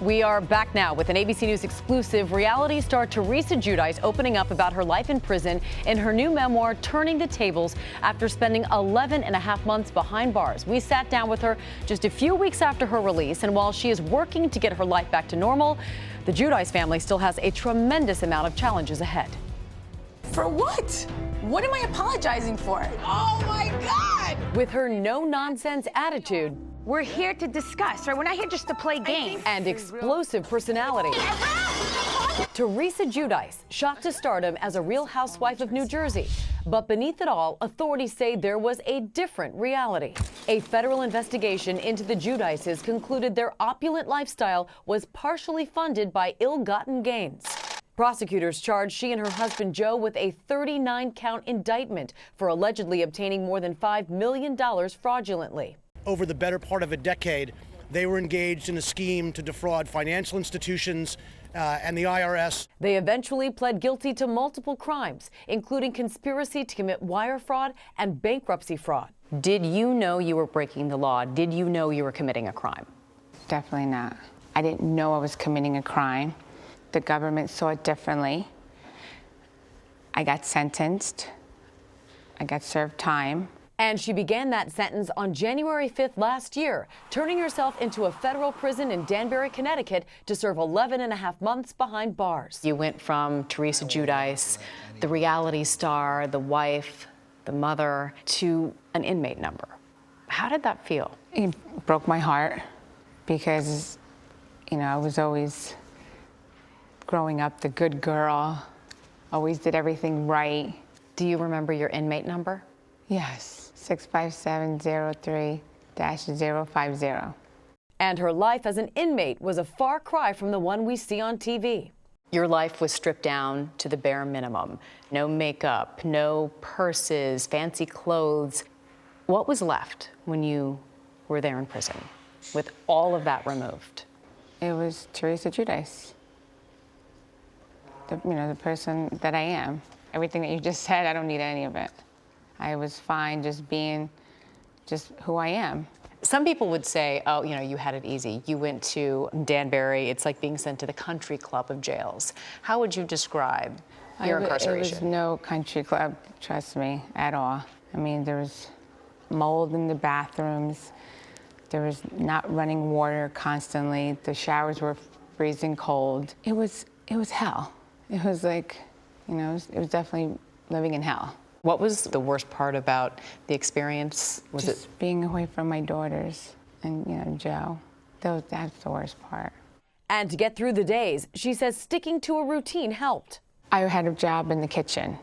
We are back now with an ABC News exclusive. Reality star Teresa Giudice opening up about her life in prison in her new memoir, Turning the Tables, after spending 11 and a half months behind bars. We sat down with her just a few weeks after her release, and while she is working to get her life back to normal, the Giudice family still has a tremendous amount of challenges ahead. For what? What am I apologizing for? Oh my God! With her no-nonsense attitude, we're here to discuss, right? We're not here just to play games. And explosive personality. Teresa Giudice, shot to stardom as a real housewife of New Jersey. But beneath it all, authorities say there was a different reality. A federal investigation into the Giudices concluded their opulent lifestyle was partially funded by ill-gotten gains. Prosecutors charged she and her husband Joe with a 39-count indictment for allegedly obtaining more than $5 million fraudulently. Over the better part of a decade, they were engaged in a scheme to defraud financial institutions and the IRS. They eventually pled guilty to multiple crimes, including conspiracy to commit wire fraud and bankruptcy fraud. Did you know you were breaking the law? Did you know you were committing a crime? Definitely not. I didn't know I was committing a crime. The government saw it differently. I got sentenced. I got served time. And she began that sentence on January 5th last year, turning herself into a federal prison in Danbury, Connecticut, to serve 11 and a half months behind bars. You went from Teresa Giudice, the reality star, the wife, the mother, to an inmate number. How did that feel? It broke my heart because, you know, I was always growing up the good girl, always did everything right. Do you remember your inmate number? Yes. 65703-050. And her life as an inmate was a far cry from the one we see on TV. Your life was stripped down to the bare minimum. No makeup, no purses, fancy clothes. What was left when you were there in prison with all of that removed? It was Teresa Giudice. The person that I am. Everything that you just said, I don't need any of it. I was fine just being just who I am. Some people would say, oh, you know, you had it easy. You went to Danbury. It's like being sent to the country club of jails. How would you describe your incarceration? It was no country club, trust me, at all. I mean, there was mold in the bathrooms. There was not running water constantly. The showers were freezing cold. It was hell. It was like, you know, it was definitely living in hell. What was the worst part about the experience? Was just it being away from my daughters and, you know, Joe? That's the worst part. And to get through the days, she says sticking to a routine helped. I had a job in the kitchen.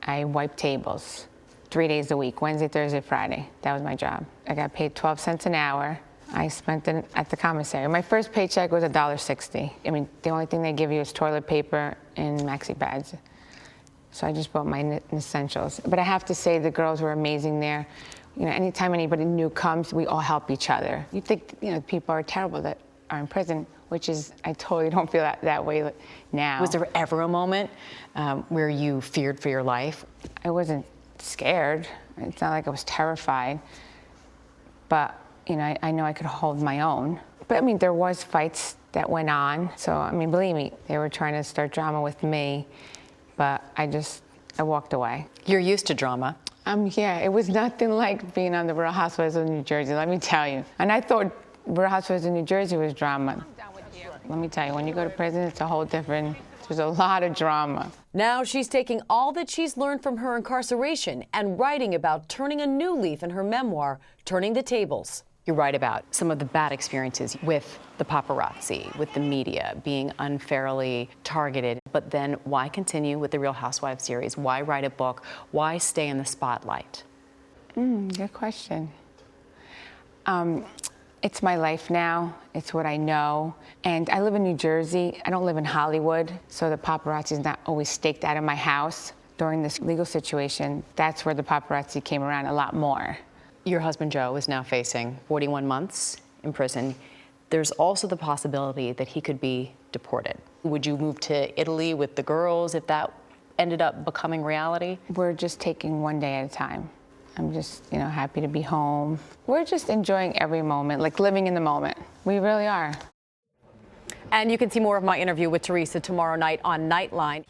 I wiped tables 3 days a week, Wednesday, Thursday, Friday. That was my job. I got paid 12 cents an hour. I spent it at the commissary. My first paycheck was $1.60. I mean, the only thing they give you is toilet paper and maxi pads. So I just bought my essentials. But I have to say the girls were amazing there. You know, anytime anybody new comes, we all help each other. You think, you know, people are terrible that are in prison, which is, I totally don't feel that way now. Was there ever a moment where you feared for your life? I wasn't scared. It's not like I was terrified. But, you know, I know I could hold my own. But, I mean, there was fights that went on. So, I mean, believe me, they were trying to start drama with me. But I walked away. You're used to drama. Yeah, it was nothing like being on the Real Housewives of New Jersey, let me tell you. And I thought Real Housewives of New Jersey was drama. Let me tell you, when you go to prison, it's a whole different, there's a lot of drama. Now she's taking all that she's learned from her incarceration and writing about turning a new leaf in her memoir, Turning the Tables. You write about some of the bad experiences with the paparazzi, with the media, being unfairly targeted. But then why continue with the Real Housewives series? Why write a book? Why stay in the spotlight? Good question. It's my life now. It's what I know. And I live in New Jersey. I don't live in Hollywood, so the paparazzi is not always staked out of my house. During this legal situation, that's where the paparazzi came around a lot more. Your husband, Joe, is now facing 41 months in prison. There's also the possibility that he could be deported. Would you move to Italy with the girls if that ended up becoming reality? We're just taking one day at a time. I'm just, you know, happy to be home. We're just enjoying every moment, like living in the moment. We really are. And you can see more of my interview with Teresa tomorrow night on Nightline.